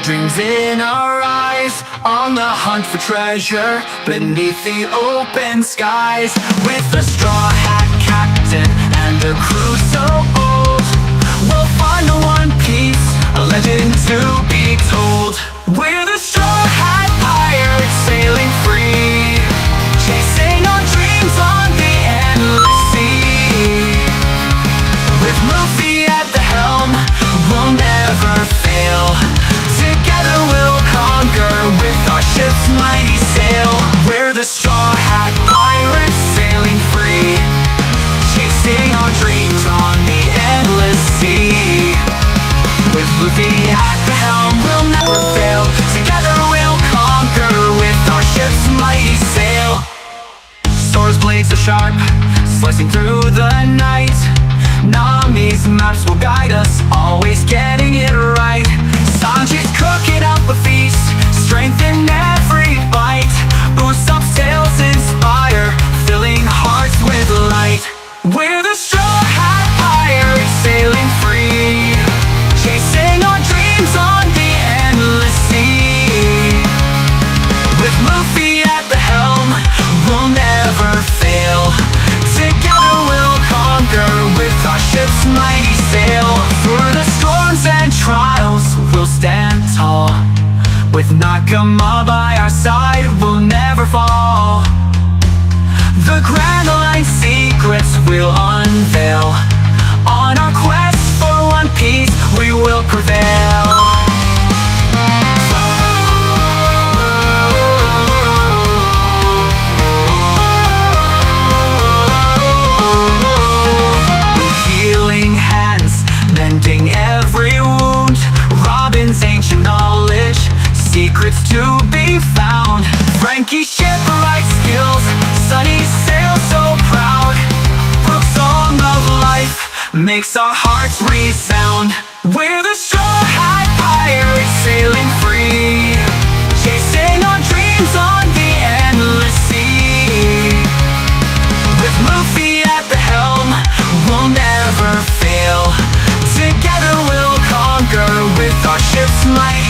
dreams in our eyes, on the hunt for treasure beneath the open skies. With a straw hat captain and a crew so old, we'll find a one piece, a legend to be told. We're the straw hat pirates sailing free, chasing our dreams on the endless sea. With Luffy at the helm, we'll never fail. Together we'll conquer with our ship's mighty sail. We're the straw hat pirates sailing free, chasing our dreams on the endless sea. With Luffy at the helm, we'll never fail. Together we'll conquer with our ship's mighty sail. Swords, blades are sharp, slicing through the night. Nami's maps will guide us, always getting it right. Sanji's cooking up a feast, strength in every bite. Usopp's tales inspire, filling hearts with light. We're the straw hat pirates sailing free, chasing our dreams on the endless sea. With Luffy at the helm, we'll never fail. Together we'll conquer with our ship's mighty sail. Through the storms and trials, we'll stand tall. With Nakama by our side, we'll never fall. The Grand Line's secrets we'll unveil. On our quest for one piece, we will prevail. Mending every wound, Robin's ancient knowledge, secrets to be found. Frankie's shipwright skills, Sunny's sail so proud. Brooke's song of life makes our hearts resound. We're the straw hat pirates sailing free, chasing our dreams on the endless sea. With Luffy at the helm, we'll never fail. Together we'll conquer with our ship's might.